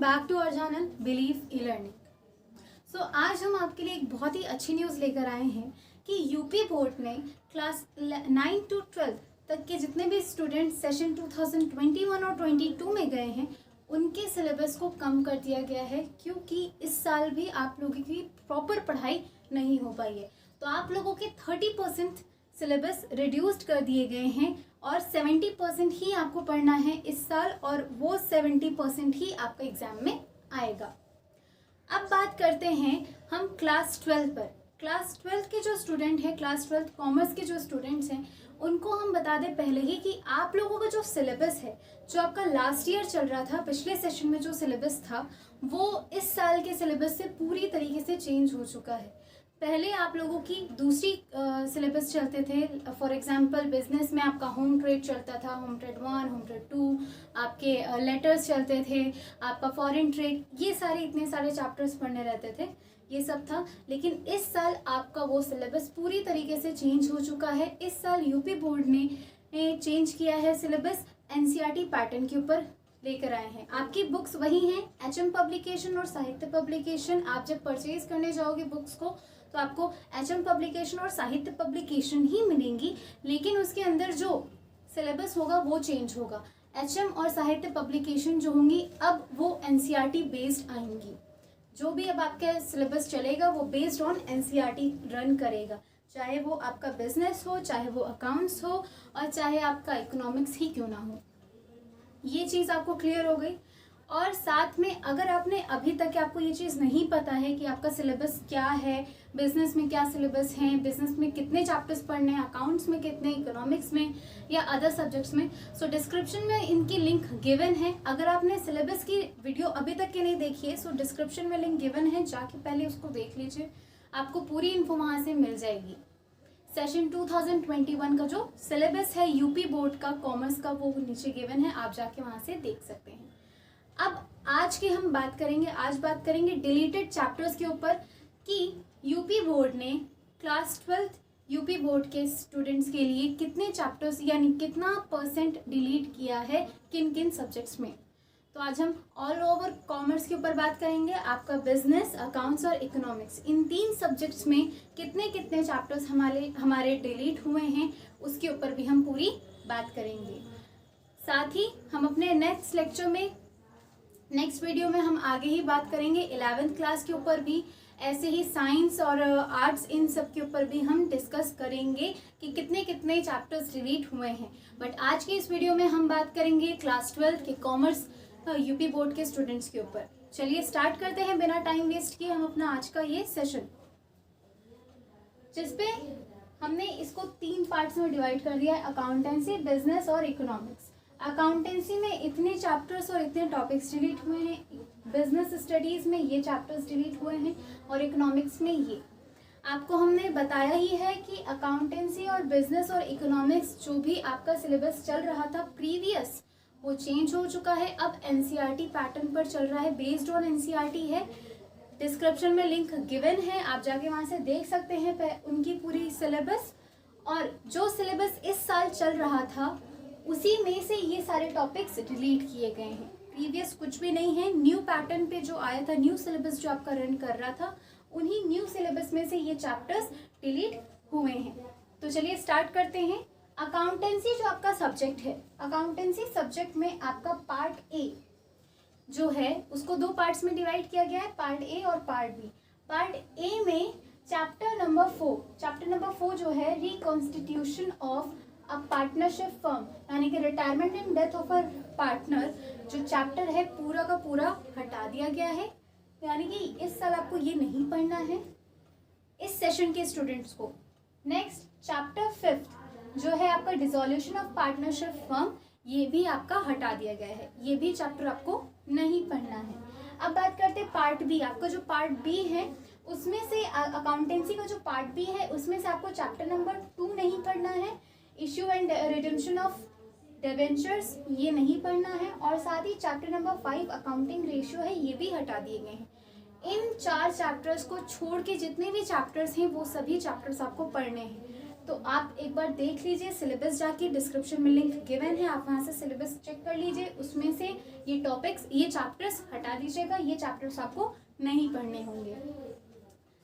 Back to our channel believe e learning. So आज हम आपके लिए एक बहुत ही अच्छी न्यूज़ लेकर आए हैं कि यूपी बोर्ड ने क्लास 9 to 12 तक के जितने भी स्टूडेंट सेशन 2021 और 22 में गए हैं उनके सिलेबस को कम कर दिया गया है, क्योंकि इस साल भी आप लोगों की प्रॉपर पढ़ाई नहीं हो पाई है। तो आप लोगों के 30% सिलेबस रिड्यूस्ड कर दिए गए हैं और 70% ही आपको पढ़ना है इस साल, और वो 70% ही आपका एग्जाम में आएगा। अब बात करते हैं हम क्लास 12 पर। क्लास 12 के जो स्टूडेंट हैं, क्लास 12 कॉमर्स के जो स्टूडेंट्स हैं, उनको हम बता दें पहले ही कि आप लोगों का जो सिलेबस है, जो आपका लास्ट ईयर चल रहा था, पिछले सेशन में जो सिलेबस था, वो इस साल के सिलेबस से पूरी तरीके से चेंज हो चुका है। पहले आप लोगों की दूसरी सिलेबस चलते थे। फॉर एग्जांपल बिजनेस में आपका होम ट्रेड चलता था, होम ट्रेड 1, होम ट्रेड 2, आपके लेटर्स चलते थे, आपका फॉरेन ट्रेड, ये सारे इतने सारे चैप्टर्स पढ़ने रहते थे, ये सब था। लेकिन इस साल आपका वो सिलेबस पूरी तरीके से चेंज हो चुका है। इस साल यूपी बोर्ड ने चेंज किया है सिलेबस, एनसीईआरटी पैटर्न के ऊपर लेकर आए हैं। आपकी बुक्स वही हैं, एचएम पब्लिकेशन और साहित्य पब्लिकेशन। आप जब परचेज करने जाओगे बुक्स को तो आपको एचएम पब्लिकेशन और साहित्य पब्लिकेशन ही मिलेंगी, लेकिन उसके अंदर जो सिलेबस होगा वो चेंज होगा। एचएम और साहित्य पब्लिकेशन जो होंगी अब वो एनसीईआरटी बेस्ड आएंगी। जो भी अब आपका सिलेबस चलेगा वो बेस्ड ऑन एनसीईआरटी रन करेगा, चाहे वो आपका बिजनेस हो, चाहे वो अकाउंट्स हो, और चाहे आपका इकोनॉमिक्स ही क्यों ना हो। ये चीज़ आपको क्लियर हो गई। और साथ में अगर आपने अभी तक आपको ये चीज़ नहीं पता है कि आपका सिलेबस क्या है, बिजनेस में क्या सिलेबस है, बिजनेस में कितने चैप्टर्स पढ़ने हैं, अकाउंट्स में कितने, इकोनॉमिक्स में या अदर सब्जेक्ट्स में, सो डिस्क्रिप्शन में इनकी लिंक गिवन है। अगर आपने सिलेबस की वीडियो अभी तक की नहीं देखी है, सो डिस्क्रिप्शन में लिंक गिवन है, जाके पहले उसको देख लीजिए, आपको पूरी इन्फो वहाँ से मिल जाएगी। सेशन 2021 का जो सिलेबस है यूपी बोर्ड का कॉमर्स का, वो नीचे गिवन है, आप जाके वहाँ से देख सकते हैं। अब आज बात करेंगे डिलीटेड चैप्टर्स के ऊपर कि यूपी बोर्ड ने क्लास 12 यूपी बोर्ड के स्टूडेंट्स के लिए कितने चैप्टर्स यानी कितना परसेंट डिलीट किया है किन किन सब्जेक्ट्स में। तो आज हम ऑल ओवर कॉमर्स के ऊपर बात करेंगे। आपका बिजनेस, अकाउंट्स और इकोनॉमिक्स, इन 3 सब्जेक्ट्स में कितने कितने चैप्टर्स हमारे डिलीट हुए हैं, उसके ऊपर भी हम पूरी बात करेंगे। साथ ही हम अपने नेक्स्ट वीडियो में हम आगे ही बात करेंगे 11th क्लास के ऊपर भी, ऐसे ही साइंस और आर्ट्स, इन सब के ऊपर भी हम डिस्कस करेंगे कि कितने कितने चैप्टर्स डिलीट हुए हैं। बट आज की इस वीडियो में हम बात करेंगे क्लास 12 के कॉमर्स यूपी बोर्ड के स्टूडेंट्स के ऊपर। चलिए स्टार्ट करते हैं बिना टाइम वेस्ट किए हम अपना आज का ये सेशन, जिसपे हमने इसको 3 पार्ट्स में डिवाइड कर दिया है, अकाउंटेंसी, बिजनेस और इकोनॉमिक्स। अकाउंटेंसी में इतने चैप्टर्स और इतने टॉपिक्स डिलीट हुए हैं, बिजनेस स्टडीज़ में ये चैप्टर्स डिलीट हुए हैं, और इकोनॉमिक्स में ये। आपको हमने बताया ही है कि अकाउंटेंसी और बिजनेस और इकोनॉमिक्स जो भी आपका सिलेबस चल रहा था प्रीवियस, वो चेंज हो चुका है, अब एनसीईआरटी पैटर्न पर चल रहा है, बेस्ड ऑन एनसीईआरटी है। डिस्क्रिप्शन में लिंक गिवन है, आप जाके वहाँ से देख सकते हैं उनकी पूरी सिलेबस। और जो सिलेबस इस साल चल रहा था उसी में से ये सारे टॉपिक्स डिलीट किए गए हैं, प्रीवियस कुछ भी नहीं है। न्यू पैटर्न पे जो आया था, न्यू सिलेबस जो आपका रन कर रहा था, उन्हीं न्यू सिलेबस में से ये चैप्टर्स डिलीट हुए हैं। तो चलिए स्टार्ट करते हैं। अकाउंटेंसी जो आपका सब्जेक्ट है, अकाउंटेंसी सब्जेक्ट में आपका पार्ट ए जो है उसको 2 पार्ट्स में डिवाइड किया गया है, पार्ट ए और पार्ट बी। पार्ट ए में चैप्टर नंबर 4 जो है reconstitution of a partnership firm, यानी कि retirement and death of a partner, जो चैप्टर है पूरा का पूरा हटा दिया गया है, यानी कि इस साल आपको ये नहीं पढ़ना है इस सेशन के स्टूडेंट्स को। नेक्स्ट चैप्टर 5 जो है आपका डिसोल्यूशन ऑफ पार्टनरशिप फर्म, ये भी आपका हटा दिया गया है, ये भी चैप्टर आपको नहीं पढ़ना है। अब बात करते हैं पार्ट बी। आपका जो पार्ट बी है उसमें से अकाउंटेंसी का जो पार्ट बी है उसमें से आपको चैप्टर नंबर 2 नहीं पढ़ना है, issue and redemption of debentures ये नहीं पढ़ना है, और साथ ही चैप्टर नंबर 5 अकाउंटिंग रेशियो है, ये भी हटा दिए गए हैं। इन 4 चैप्टर्स को छोड़ के जितने भी चैप्टर्स हैं वो सभी चैप्टर्स आपको पढ़ने हैं। तो आप एक बार देख लीजिए सिलेबस, जाके डिस्क्रिप्शन में लिंक गिवन है, आप वहाँ से सिलेबस चेक कर लीजिए, उसमें से ये टॉपिक्स, ये चैप्टर्स हटा दीजिएगा, ये चैप्टर्स आपको नहीं पढ़ने होंगे।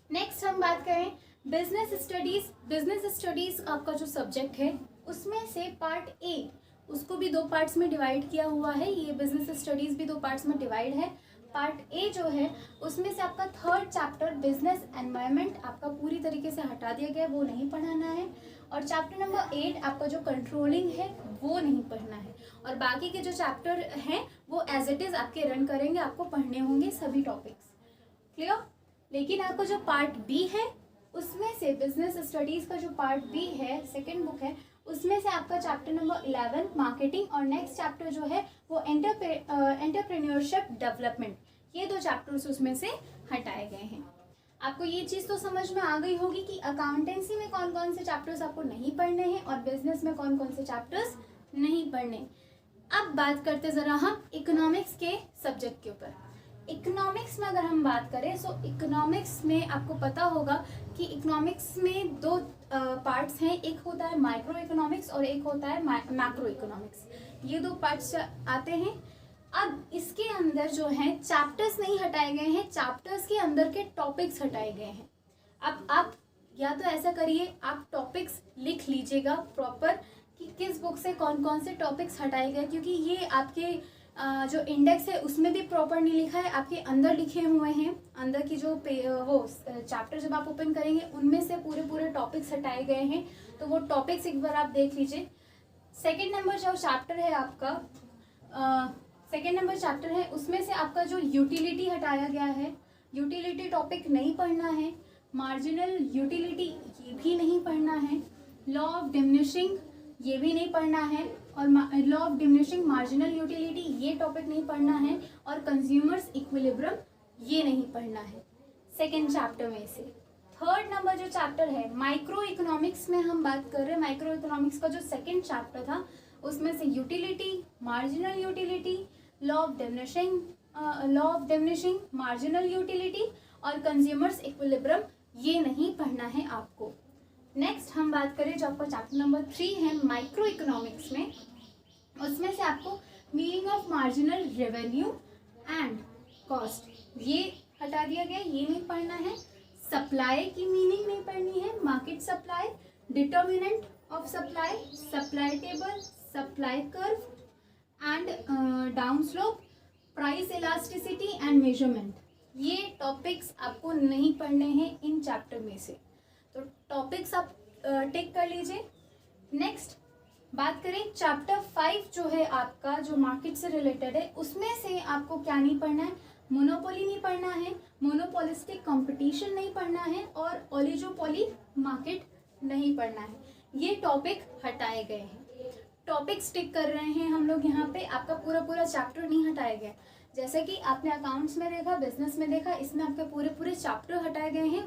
नेक्स्ट हम बात करें बिजनेस स्टडीज़। बिजनेस स्टडीज़ आपका जो सब्जेक्ट है उसमें से पार्ट ए, उसको भी 2 पार्ट्स में डिवाइड किया हुआ है। ये बिजनेस स्टडीज़ भी 2 पार्ट्स में डिवाइड है। पार्ट ए जो है उसमें से आपका 3rd चैप्टर बिजनेस एनवायरनमेंट आपका पूरी तरीके से हटा दिया गया है, वो नहीं पढ़ाना है। और चैप्टर नंबर 8 आपका जो कंट्रोलिंग है वो नहीं पढ़ना है। और बाकी के जो चैप्टर हैं वो एज इट इज़ आपके रन करेंगे, आपको पढ़ने होंगे सभी टॉपिक्स। क्लियर? लेकिन आपको जो पार्ट बी है उसमें से बिजनेस स्टडीज़ का जो पार्ट बी है, सेकेंड बुक है, उसमें से आपका चैप्टर नंबर 11 मार्केटिंग और नेक्स्ट चैप्टर जो है वो एंटरप्रेन्योरशिप डेवलपमेंट, ये 2 चैप्टर्स उसमें से हटाए गए हैं। आपको ये चीज़ तो समझ में आ गई होगी कि अकाउंटेंसी में कौन कौन से चैप्टर्स आपको नहीं पढ़ने हैं और बिजनेस में कौन कौन से चैप्टर्स नहीं पढ़ने। अब बात करते ज़रा हम इकोनॉमिक्स के सब्जेक्ट के ऊपर। इकोनॉमिक्स में अगर हम बात करें सो इकोनॉमिक्स में आपको पता होगा कि इकोनॉमिक्स में 2 पार्ट्स हैं, एक होता है माइक्रो इकोनॉमिक्स और एक होता है मैक्रो इकोनॉमिक्स। ये 2 पार्ट्स आते हैं। अब इसके अंदर जो है चैप्टर्स नहीं हटाए गए हैं, चैप्टर्स के अंदर के टॉपिक्स हटाए गए हैं। अब आप या तो ऐसा करिए, आप टॉपिक्स लिख लीजिएगा प्रॉपर कि किस बुक से कौन कौन से टॉपिक्स हटाए गए, क्योंकि ये आपके जो इंडेक्स है उसमें भी प्रॉपर नहीं लिखा है, आपके अंदर लिखे हुए हैं। अंदर की जो वो चैप्टर जब आप ओपन करेंगे उनमें से पूरे टॉपिक्स हटाए गए हैं, तो वो टॉपिक्स एक बार आप देख लीजिए। सेकेंड नंबर जो चैप्टर है आपका, सेकेंड नंबर चैप्टर है उसमें से आपका जो यूटिलिटी हटाया गया है, यूटिलिटी टॉपिक नहीं पढ़ना है। मार्जिनल यूटिलिटी ये भी नहीं पढ़ना है। लॉ ऑफ डिमिनिशिंग ये भी नहीं पढ़ना है। और law of diminishing marginal utility ये टॉपिक नहीं पढ़ना है। और कंज्यूमर्स इक्विलिब्रियम ये नहीं पढ़ना है सेकेंड चैप्टर में से। थर्ड नंबर जो चैप्टर है माइक्रो इकोनॉमिक्स में हम बात कर रहे हैं। माइक्रो इकोनॉमिक्स का जो सेकेंड चैप्टर था उसमें से utility, marginal utility, law of diminishing marginal utility और कंज्यूमर्स इक्विलिब्रियम ये नहीं पढ़ना है आपको। नेक्स्ट हम बात करें जो आपका चैप्टर नंबर 3 है माइक्रो इकोनॉमिक्स में, उसमें से आपको meaning of marginal revenue and cost ये हटा दिया गया, ये नहीं पढ़ना है। सप्लाई की मीनिंग नहीं पढ़नी है। Market supply, determinant of supply, supply table, supply curve and down slope, price elasticity and measurement, ये टॉपिक्स आपको नहीं पढ़ने हैं इन चैप्टर में से। तो टॉपिक्स आप टिक कर लीजिए। नेक्स्ट बात करें चैप्टर 5 जो है आपका, जो मार्केट से रिलेटेड है, उसमें से आपको क्या नहीं पढ़ना है, मोनोपोली नहीं पढ़ना है, मोनोपोलिस्टिक कंपटीशन नहीं पढ़ना है और ओलिगोपोली मार्केट नहीं पढ़ना है। ये टॉपिक हटाए गए हैं। टॉपिक स्टिक कर रहे हैं हम लोग यहाँ पे, आपका पूरा चैप्टर नहीं हटाया गया। जैसे कि आपने अकाउंट्स में देखा, बिजनेस में देखा, इसमें आपके पूरे चैप्टर हटाए गए हैं।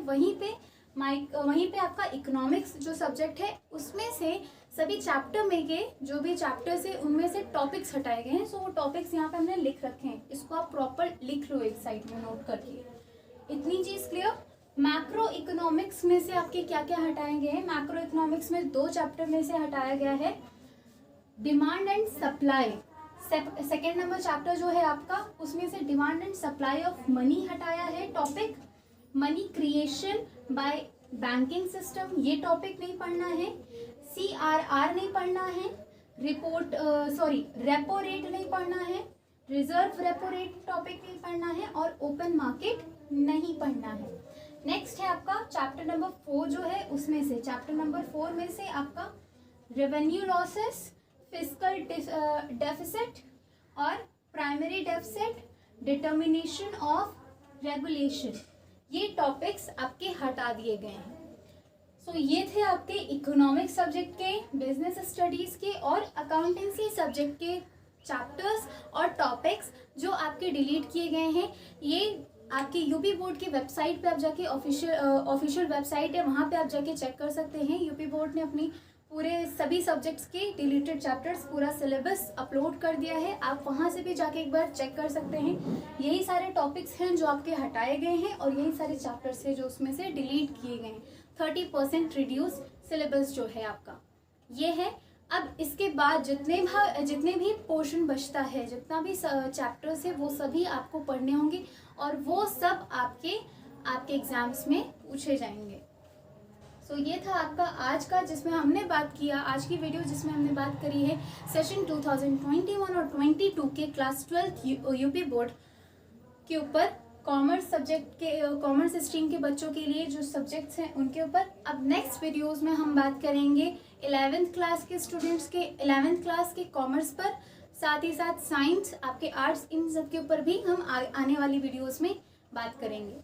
वहीं पे आपका इकोनॉमिक्स जो सब्जेक्ट है उसमें से सभी चैप्टर में के जो भी चैप्टर्स है उनमें से टॉपिक्स हटाए गए हैं। सो वो टॉपिक्स यहाँ पे हमने लिख रखे हैं, इसको आप प्रॉपर लिख लो एक साइड में नोट करके। इतनी चीज़ क्लियर। मैक्रो इकोनॉमिक्स में से आपके क्या क्या हटाए गए हैं। मैक्रो इकोनॉमिक्स में 2 चैप्टर में से हटाया गया है demand and supply. Second number chapter जो है आपका उसमें से demand and supply of money हटाया है topic. Money creation bye banking system ये टॉपिक नहीं पढ़ना है। CRR नहीं पढ़ना है। रेपो रेट नहीं पढ़ना है। रिजर्व रेपो रेट टॉपिक नहीं पढ़ना है और ओपन मार्केट नहीं पढ़ना है। नेक्स्ट है आपका चैप्टर नंबर 4 जो है, उसमें से चैप्टर नंबर 4 में से आपका रेवेन्यू लॉसेस, फिस्कल डेफिसिट और primary deficit, determination of regulation, ये टॉपिक्स आपके हटा दिए गए हैं। सो ये थे आपके इकोनॉमिक्स सब्जेक्ट के, बिजनेस स्टडीज़ के और अकाउंटेंसी सब्जेक्ट के चैप्टर्स और टॉपिक्स जो आपके डिलीट किए गए हैं। ये आपके यूपी बोर्ड की वेबसाइट पे आप जाके ऑफिशियल वेबसाइट है, वहाँ पे आप जाके चेक कर सकते हैं। यूपी बोर्ड ने अपनी पूरे सभी सब्जेक्ट्स के डिलीटेड चैप्टर्स, पूरा सिलेबस अपलोड कर दिया है। आप वहाँ से भी जाके एक बार चेक कर सकते हैं। यही सारे टॉपिक्स हैं जो आपके हटाए गए हैं और यही सारे चैप्टर्स हैं जो उसमें से डिलीट किए गए हैं। 30% रिड्यूस सिलेबस जो है आपका ये है। अब इसके बाद जितने भी पोर्शन बचता है, जितना भी चैप्टर्स है, वो सभी आपको पढ़ने होंगे और वो सब आपके एग्जाम्स में पूछे जाएंगे। सो ये था आपका आज का जिसमें हमने बात किया, आज की वीडियो जिसमें हमने बात करी है सेशन 2021 और 22 के क्लास 12 यूपी बोर्ड के ऊपर, कॉमर्स सब्जेक्ट के, कॉमर्स स्ट्रीम के बच्चों के लिए जो सब्जेक्ट्स हैं उनके ऊपर। अब नेक्स्ट वीडियोस में हम बात करेंगे 11th क्लास के स्टूडेंट्स के, 11th क्लास के कॉमर्स पर, साथ ही साथ साइंस, आपके आर्ट्स, इन सब के ऊपर भी हम आने वाली वीडियोस में बात करेंगे।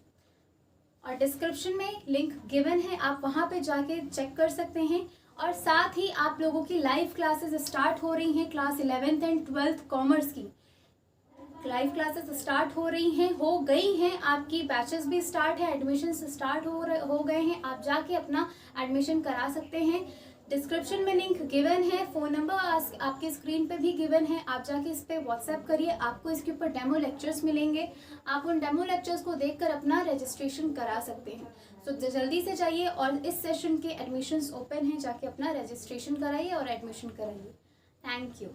और डिस्क्रिप्शन में लिंक गिवन है, आप वहाँ पे जाके चेक कर सकते हैं। और साथ ही आप लोगों की लाइव क्लासेस स्टार्ट हो रही हैं, class 11th and 12th commerce की लाइव क्लासेस स्टार्ट हो रही हैं, हो गई हैं, आपकी बैचेस भी स्टार्ट है, एडमिशन स्टार्ट हो गए हैं, आप जाके अपना एडमिशन करा सकते हैं। डिस्क्रिप्शन में लिंक गिवन है, फ़ोन नंबर आपके स्क्रीन पे भी गिवन है, आप जाके इस पर व्हाट्सएप करिए, आपको इसके ऊपर डेमो लेक्चर्स मिलेंगे, आप उन डेमो लेक्चर्स को देखकर अपना रजिस्ट्रेशन करा सकते हैं। सो जल्दी से जाइए और इस सेशन के एडमिशन्स ओपन हैं, जाके अपना रजिस्ट्रेशन कराइए और एडमिशन कराइए। Thank you.